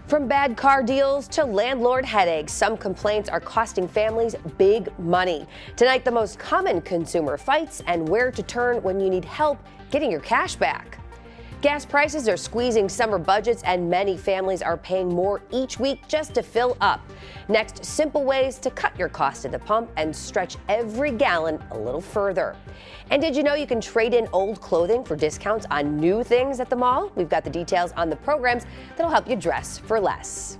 From bad car deals to landlord headaches, some complaints are costing families big money. Tonight, the most common consumer fights and where to turn when you need help getting your cash back. Gas prices are squeezing summer budgets, and many families are paying more each week just to fill up. Next, simple ways to cut your cost at the pump and stretch every gallon a little further. And did you know you can trade in old clothing for discounts on new things at the mall? We've got the details on the programs that'll help you dress for less.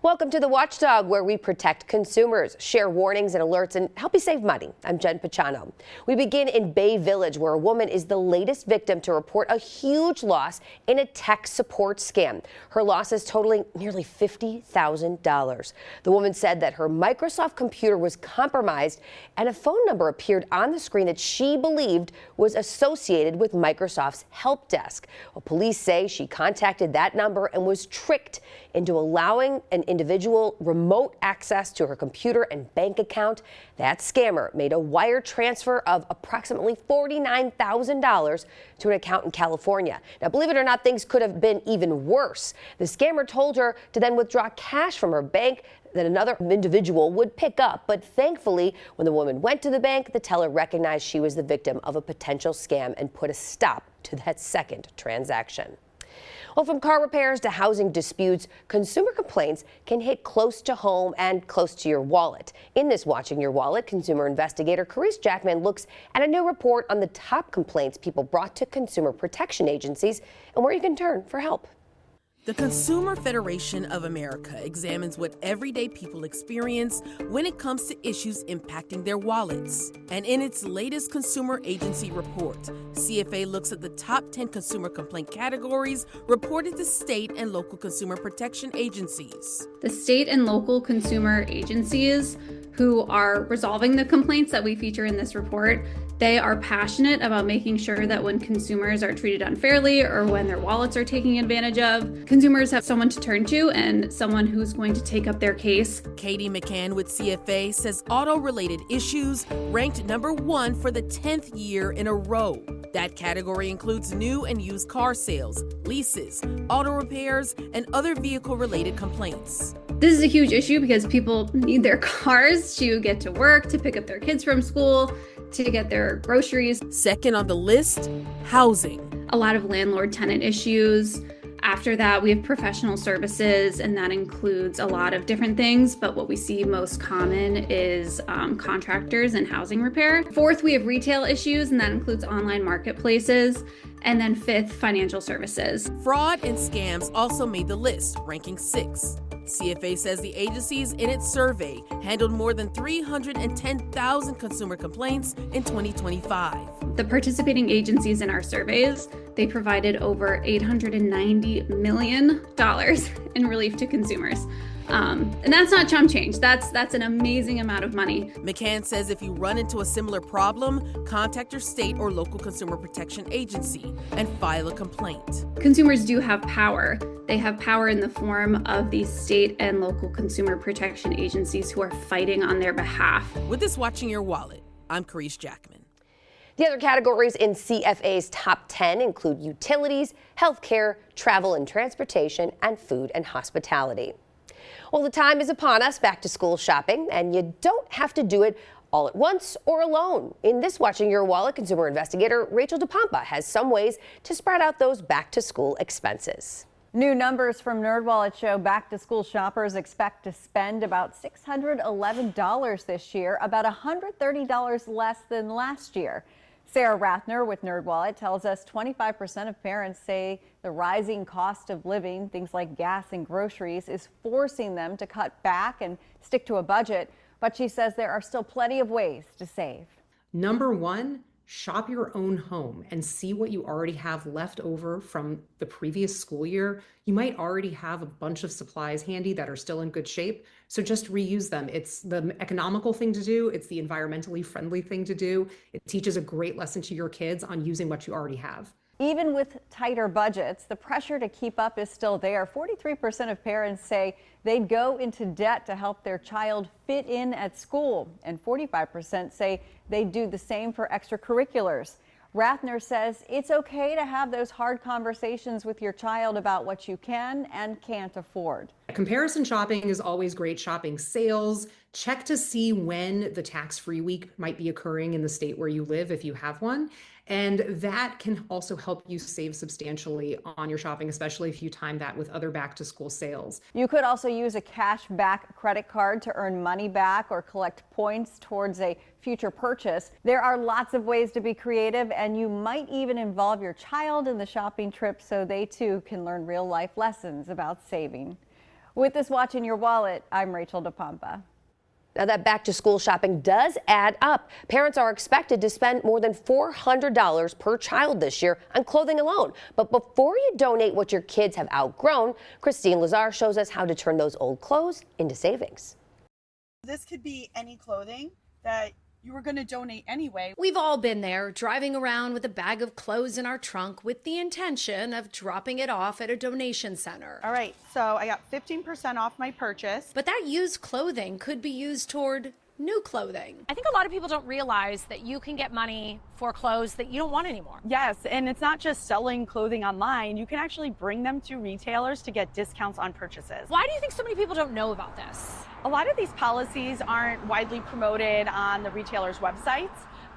Welcome to The Watchdog, where we protect consumers, share warnings and alerts, and help you save money. I'm Jen Pachano. We begin in Bay Village, where a woman is the latest victim to report a huge loss in a tech support scam. Her losses totaling nearly $50,000. The woman said that her Microsoft computer was compromised and a phone number appeared on the screen that she believed was associated with Microsoft's help desk. Well, police say she contacted that number and was tricked into allowing an individual remote access to her computer and bank account. That scammer made a wire transfer of approximately $49,000 to an account in California. Now, believe it or not, things could have been even worse. The scammer told her to then withdraw cash from her bank that another individual would pick up. But thankfully, when the woman went to the bank, the teller recognized she was the victim of a potential scam and put a stop to that second transaction. Well, from car repairs to housing disputes, consumer complaints can hit close to home and close to your wallet. In this Watching Your Wallet, consumer investigator Carice Jackman looks at a new report on the top complaints people brought to consumer protection agencies and where you can turn for help. The Consumer Federation of America examines what everyday people experience when it comes to issues impacting their wallets. And in its latest consumer agency report, CFA looks at the top 10 consumer complaint categories reported to state and local consumer protection agencies. The state and local consumer agencies who are resolving the complaints that we feature in this report, they are passionate about making sure that when consumers are treated unfairly or when their wallets are taken advantage of, consumers have someone to turn to and someone who's going to take up their case. Katie McCann with CFA says auto-related issues ranked number 1 for the 10th year in a row. That category includes new and used car sales, leases, auto repairs, and other vehicle-related complaints. This is a huge issue because people need their cars to get to work, to pick up their kids from school, to get their groceries. Second on the list, housing. A lot of landlord-tenant issues. After that, we have professional services, and that includes a lot of different things, but what we see most common is contractors and housing repair. Fourth, we have retail issues, and that includes online marketplaces. And then fifth, financial services. Fraud and scams also made the list, ranking 6. CFA says the agencies in its survey handled more than 310,000 consumer complaints in 2025. The participating agencies in our surveys, they provided over $890 million in relief to consumers. And that's not chump change. That's an amazing amount of money. McCann says if you run into a similar problem, contact your state or local consumer protection agency and file a complaint. Consumers do have power. They have power in the form of the state and local consumer protection agencies who are fighting on their behalf. With this Watching Your Wallet, I'm Carice Jackman. The other categories in CFA's top 10 include utilities, healthcare, travel and transportation, and food and hospitality. Well, the time is upon us, back to school shopping, and you don't have to do it all at once or alone. In this Watching Your Wallet, consumer investigator Rachel DePompa has some ways to spread out those back to school expenses. New numbers from NerdWallet show back-to-school shoppers expect to spend about $611 this year, about $130 less than last year. Sarah Rathner with NerdWallet tells us 25% of parents say the rising cost of living, things like gas and groceries, is forcing them to cut back and stick to a budget. But she says there are still plenty of ways to save. Number one, shop your own home and see what you already have left over from the previous school year. You might already have a bunch of supplies handy that are still in good shape, so just reuse them. It's the economical thing to do. It's the environmentally friendly thing to do. It teaches a great lesson to your kids on using what you already have. Even with tighter budgets, the pressure to keep up is still there. 43% of parents say they'd go into debt to help their child fit in at school, and 45% say they'd do the same for extracurriculars. Rathner says it's okay to have those hard conversations with your child about what you can and can't afford. Comparison shopping is always great. Shopping sales. Check to see when the tax-free week might be occurring in the state where you live if you have one. And that can also help you save substantially on your shopping, especially if you time that with other back-to-school sales. You could also use a cash back credit card to earn money back or collect points towards a future purchase. There are lots of ways to be creative, and you might even involve your child in the shopping trip so they too can learn real-life lessons about saving. With this Watch in Your Wallet, I'm Rachel DePompa. Now, that back-to-school shopping does add up. Parents are expected to spend more than $400 per child this year on clothing alone. But before you donate what your kids have outgrown, Christine Lazar shows us how to turn those old clothes into savings. This could be any clothing that you were going to donate anyway. We've all been there, driving around with a bag of clothes in our trunk with the intention of dropping it off at a donation center. All right, so I got 15% off my purchase. But that used clothing could be used toward new clothing. I think a lot of people don't realize that you can get money for clothes that you don't want anymore. Yes, and it's not just selling clothing online. You can actually bring them to retailers to get discounts on purchases. Why do you think so many people don't know about this? A lot of these policies aren't widely promoted on the retailers' websites,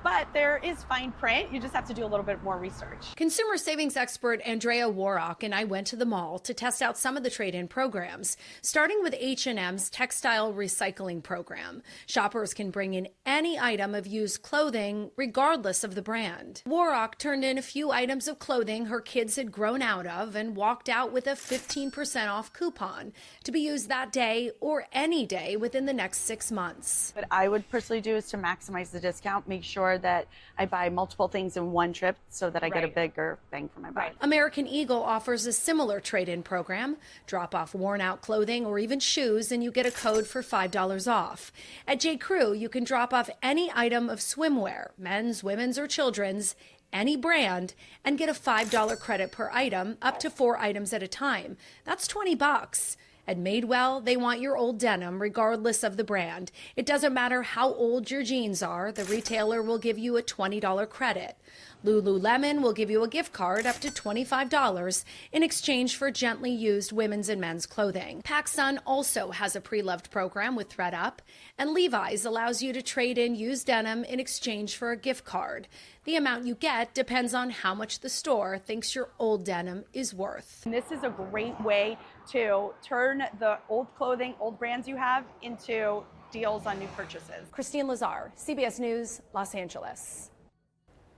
but there is fine print. You just have to do a little bit more research. Consumer savings expert Andrea Warrock and I went to the mall to test out some of the trade-in programs, starting with H&M's textile recycling program. Shoppers can bring in any item of used clothing, regardless of the brand. Warrock turned in a few items of clothing her kids had grown out of and walked out with a 15% off coupon to be used that day or any day within the next 6 months. What I would personally do is to maximize the discount, make sure that I buy multiple things in one trip so that I get a bigger bang for my buck. American Eagle offers a similar trade-in program. Drop off worn-out clothing or even shoes and you get a code for $5 off. At J.Crew, you can drop off any item of swimwear, men's, women's, or children's, any brand, and get a $5 credit per item, up to 4 items at a time. That's $20. At Madewell, they want your old denim regardless of the brand. It doesn't matter how old your jeans are, the retailer will give you a $20 credit. Lululemon will give you a gift card up to $25 in exchange for gently used women's and men's clothing. PacSun also has a pre-loved program with ThredUp, and Levi's allows you to trade in used denim in exchange for a gift card. The amount you get depends on how much the store thinks your old denim is worth. And this is a great way to turn the old clothing, old brands you have into deals on new purchases. Christine Lazar, CBS News, Los Angeles.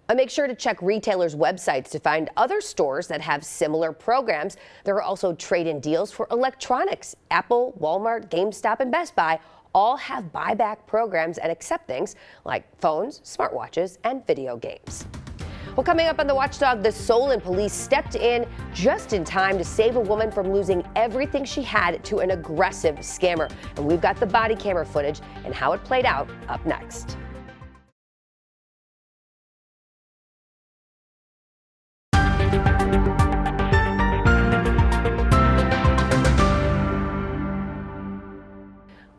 And make sure to check retailers' websites to find other stores that have similar programs. There are also trade-in deals for electronics. Apple, Walmart, GameStop, and Best Buy all have buyback programs and accept things like phones, smartwatches, and video games. Well, coming up on the Watchdog, the Solon police stepped in just in time to save a woman from losing everything she had to an aggressive scammer. And we've got the body camera footage and how it played out up next.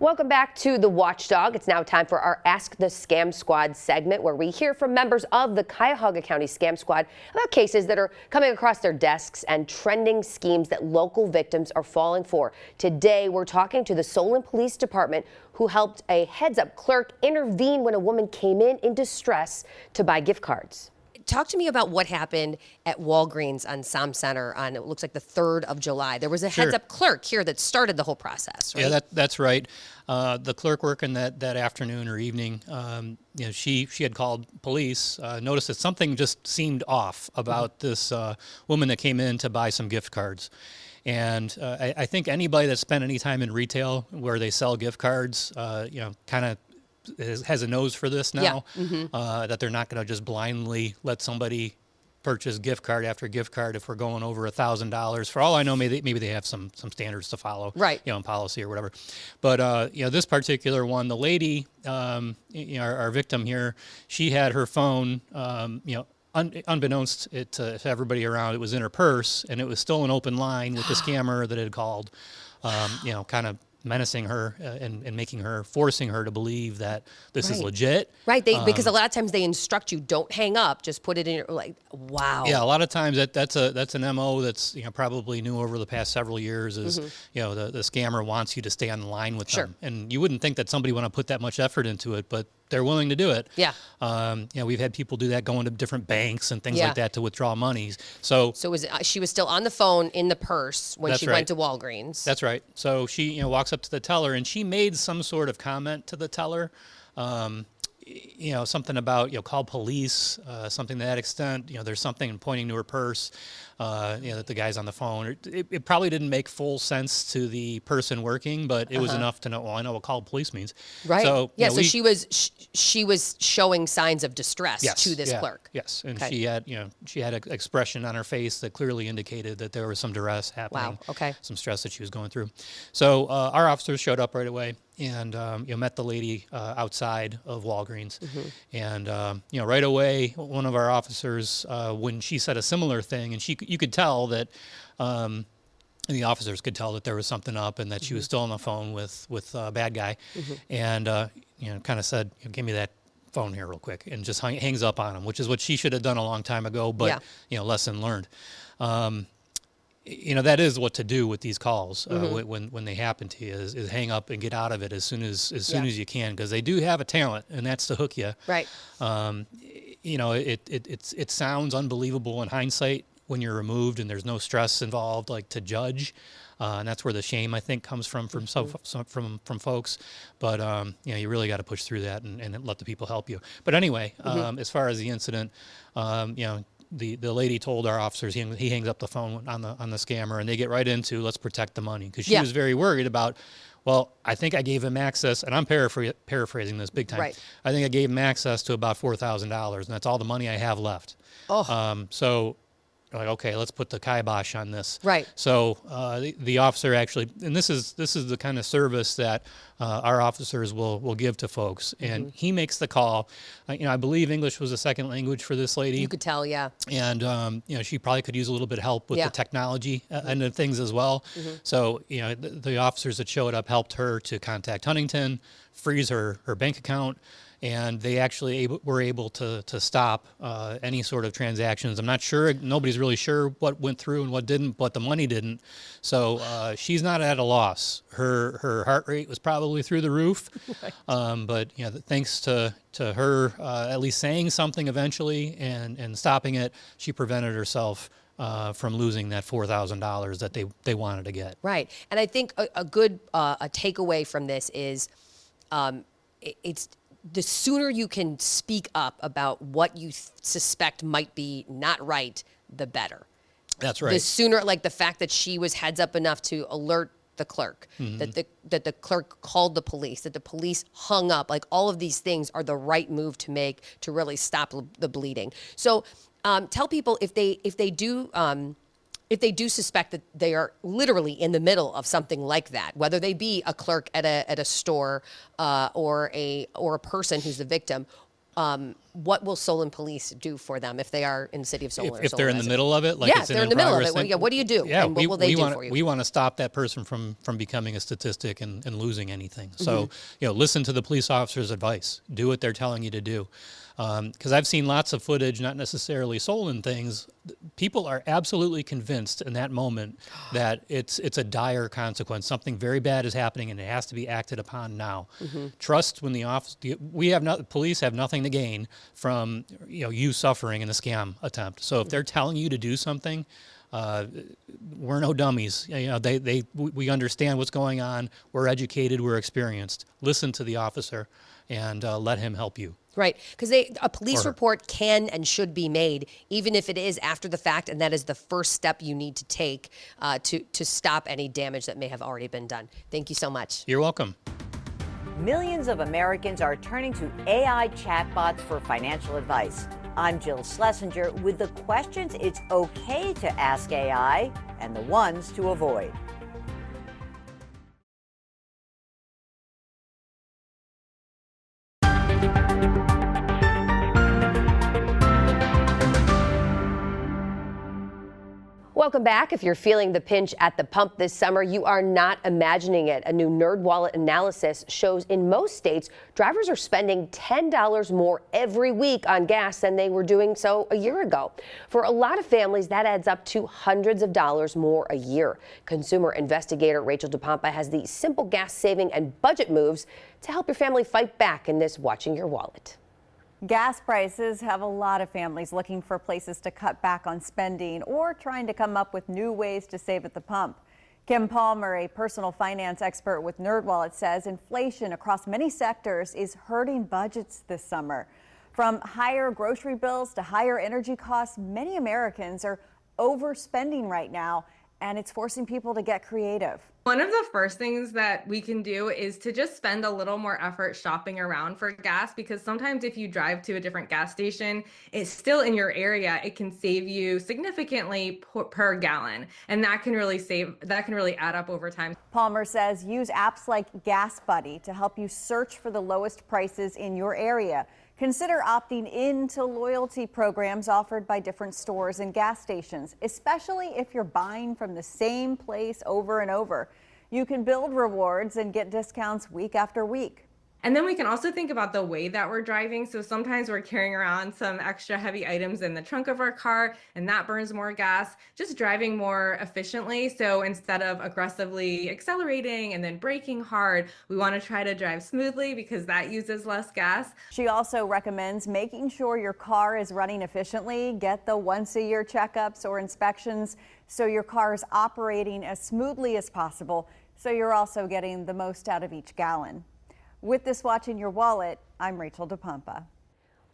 Welcome back to the Watchdog. It's now time for our Ask the Scam Squad segment, where we hear from members of the Cuyahoga County Scam Squad about cases that are coming across their desks and trending schemes that local victims are falling for. Today, we're talking to the Solon Police Department, who helped a heads-up clerk intervene when a woman came in distress to buy gift cards. Talk to me about what happened at Walgreens on Som Center on, it looks like, the 3rd of July. There was a heads-up clerk here that started the whole process, right? Yeah, that's right. The clerk working that afternoon or evening, she had called police, noticed that something just seemed off about this woman that came in to buy some gift cards. And I think anybody that spent any time in retail where they sell gift cards, kind of has a nose for this now, that they're not going to just blindly let somebody purchase gift card after gift card if we're going over $1,000. For all I know, maybe they have some standards to follow, right? In policy or whatever. But this particular one, the lady, our victim here, she had her phone, unbeknownst to everybody around, it was in her purse, and it was still an open line with the scammer that had called, kind of menacing her and forcing her to believe that this is legit. Right, because a lot of times they instruct you, don't hang up, just put it in your, wow. Yeah, a lot of times that's an MO that's probably new over the past several years is, the scammer wants you to stay on the line with them. And you wouldn't think that somebody want to put that much effort into it, but they're willing to do it. Yeah. We've had people do that, going to different banks and things like that to withdraw monies. So she was still on the phone in the purse when she went to Walgreens. That's right. So she walks up to the teller, and she made some sort of comment to the teller. Something about, call police, something to that extent. There's something pointing to her purse, that the guy's on the phone. It probably didn't make full sense to the person working, but it was enough to know, well, I know what call police means. Right. So, so she was showing signs of distress to this clerk. Yes. And she had an expression on her face that clearly indicated that there was some duress happening. Wow. Okay. Some stress that she was going through. So our officers showed up right away and met the lady outside of Walgreens. And right away, one of our officers, when she said a similar thing, and you could tell that the officers could tell that there was something up and that she was still on the phone with a bad guy, and kind of said, "Give me that phone here real quick," and just hangs up on him, which is what she should have done a long time ago. But lesson learned. That is what to do with these calls when they happen to you is hang up and get out of it as soon as you can, because they do have a talent, and that's to hook you. Right. It sounds unbelievable in hindsight when you're removed and there's no stress involved, like to judge, and that's where the shame, I think, comes from folks. But you really got to push through that and let the people help you. But anyway, as far as the incident, the lady told our officers, he hangs up the phone on the scammer, and they get right into, let's protect the money, because she was very worried about, well, I think I gave him access, and I'm paraphrasing this big time. Right. I think I gave him access to about $4,000, and that's all the money I have left. So like, okay, let's put the kibosh on this. Right. So the officer actually, and this is the kind of service that our officers will give to folks, and he makes the call. I believe English was a second language for this lady. You could tell, yeah. And she probably could use a little bit of help with the technology and the things as well. So the officers that showed up helped her to contact Huntington, freeze her bank account. And they actually were able to stop any sort of transactions. I'm not sure. Nobody's really sure what went through and what didn't, but the money didn't. So she's not at a loss. Her heart rate was probably through the roof. Right. But thanks to her at least saying something eventually and stopping it, she prevented herself from losing that $4,000 that they wanted to get. Right. And I think a good a takeaway from this is it's the sooner you can speak up about what you suspect might be not right, the better. That's right. The sooner, like the fact that she was heads up enough to alert the clerk, that the clerk called the police, that the police hung up, like all of these things are the right move to make to really stop the bleeding. So tell people if they do suspect that they are literally in the middle of something like that, whether they be a clerk at a store or a person who's the victim, what will Solon Police do for them if they are in the city of Solon? If they're in the middle of it, like if they're in the middle of it, what do you do? Yeah, and what will they do for you? We want to stop that person from becoming a statistic and losing anything. So listen to the police officer's advice. Do what they're telling you to do. Because I've seen lots of footage, not necessarily Solon things. People are absolutely convinced in that moment that it's a dire consequence. Something very bad is happening, and it has to be acted upon now. Trust when police have nothing to gain from you suffering in a scam attempt. So if they're telling you to do something, we're no dummies. We understand what's going on. We're educated. We're experienced. Listen to the officer and let him help you. Right, because a police report can and should be made, even if it is after the fact, and that is the first step you need to take to stop any damage that may have already been done. Thank you so much. You're welcome. Millions of Americans are turning to AI chatbots for financial advice. I'm Jill Schlesinger with the questions it's okay to ask AI and the ones to avoid. Welcome back. If you're feeling the pinch at the pump this summer, you are not imagining it. A new NerdWallet analysis shows in most states, drivers are spending $10 more every week on gas than they were doing so a year ago. For a lot of families, that adds up to hundreds of dollars more a year. Consumer investigator Rachel DePompa has the simple gas saving and budget moves to help your family fight back in this Watching Your Wallet. Gas prices have a lot of families looking for places to cut back on spending or trying to come up with new ways to save at the pump. Kim Palmer, a personal finance expert with NerdWallet, says inflation across many sectors is hurting budgets this summer. From higher grocery bills to higher energy costs, many Americans are overspending right now, and it's forcing people to get creative. One of the first things that we can do is to just spend a little more effort shopping around for gas, because sometimes if you drive to a different gas station, it's still in your area, it can save you significantly per gallon. And that can really add up over time. Palmer says use apps like Gas Buddy to help you search for the lowest prices in your area. Consider opting into loyalty programs offered by different stores and gas stations, especially if you're buying from the same place over and over. You can build rewards and get discounts week after week. And then we can also think about the way that we're driving. So sometimes we're carrying around some extra heavy items in the trunk of our car, and that burns more gas. Just driving more efficiently. So instead of aggressively accelerating and then braking hard, we want to try to drive smoothly because that uses less gas. She also recommends making sure your car is running efficiently. Get the once-a-year checkups or inspections so your car is operating as smoothly as possible, so you're also getting the most out of each gallon. With this Watching Your Wallet, I'm Rachel DePompa.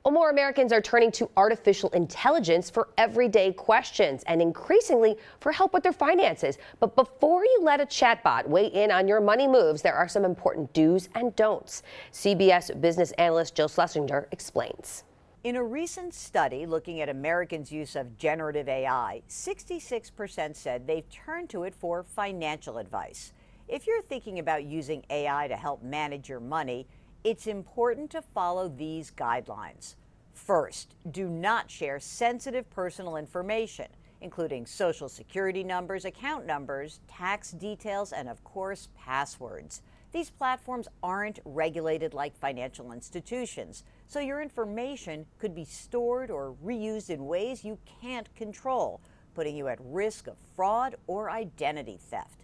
Well, more Americans are turning to artificial intelligence for everyday questions and increasingly for help with their finances. But before you let a chatbot weigh in on your money moves, there are some important do's and don'ts. CBS business analyst Jill Schlesinger explains. In a recent study looking at Americans' use of generative AI, 66% said they've turned to it for financial advice. If you're thinking about using AI to help manage your money, it's important to follow these guidelines. First, do not share sensitive personal information, including social security numbers, account numbers, tax details, and of course, passwords. These platforms aren't regulated like financial institutions, so your information could be stored or reused in ways you can't control, putting you at risk of fraud or identity theft.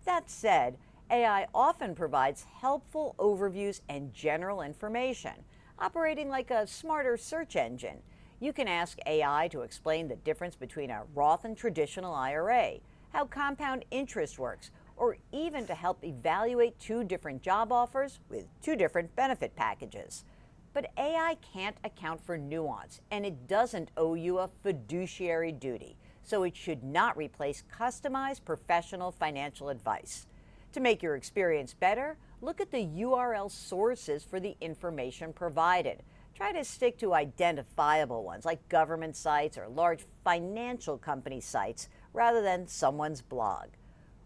That said, AI often provides helpful overviews and general information, operating like a smarter search engine. You can ask AI to explain the difference between a Roth and traditional IRA, how compound interest works, or even to help evaluate two different job offers with two different benefit packages. But AI can't account for nuance, and it doesn't owe you a fiduciary duty. So it should not replace customized professional financial advice. To make your experience better, look at the URL sources for the information provided. Try to stick to identifiable ones like government sites or large financial company sites rather than someone's blog.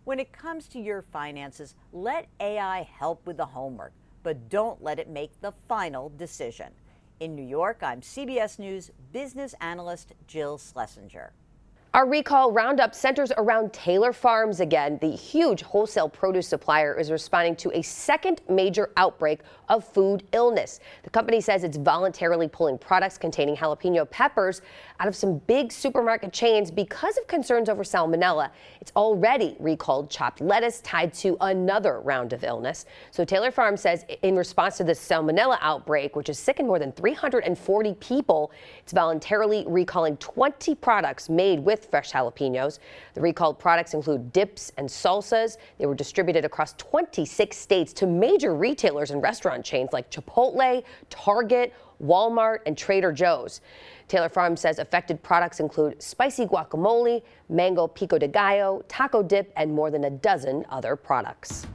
When it comes to your finances, let AI help with the homework, but don't let it make the final decision. In New York, I'm CBS News business analyst Jill Schlesinger. Our recall roundup centers around Taylor Farms again. The huge wholesale produce supplier is responding to a second major outbreak of food illness. The company says it's voluntarily pulling products containing jalapeno peppers out of some big supermarket chains because of concerns over salmonella. It's already recalled chopped lettuce tied to another round of illness. So Taylor Farms says in response to the salmonella outbreak, which has sickened more than 340 people, it's voluntarily recalling 20 products made with fresh jalapenos. The recalled products include dips and salsas. They were distributed across 26 states to major retailers and restaurant chains like Chipotle, Target, Walmart, and Trader Joe's. Taylor Farms says affected products include spicy guacamole, mango pico de gallo, taco dip, and more than a dozen other products.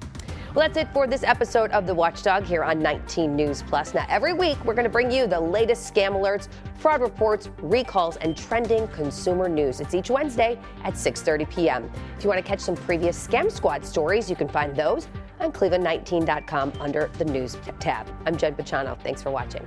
Well, that's it for this episode of The Watchdog here on 19 News Plus. Now, every week, we're going to bring you the latest scam alerts, fraud reports, recalls, and trending consumer news. It's each Wednesday at 6:30 p.m. If you want to catch some previous Scam Squad stories, you can find those on Cleveland19.com under the News tab. I'm Jen Pachano. Thanks for watching.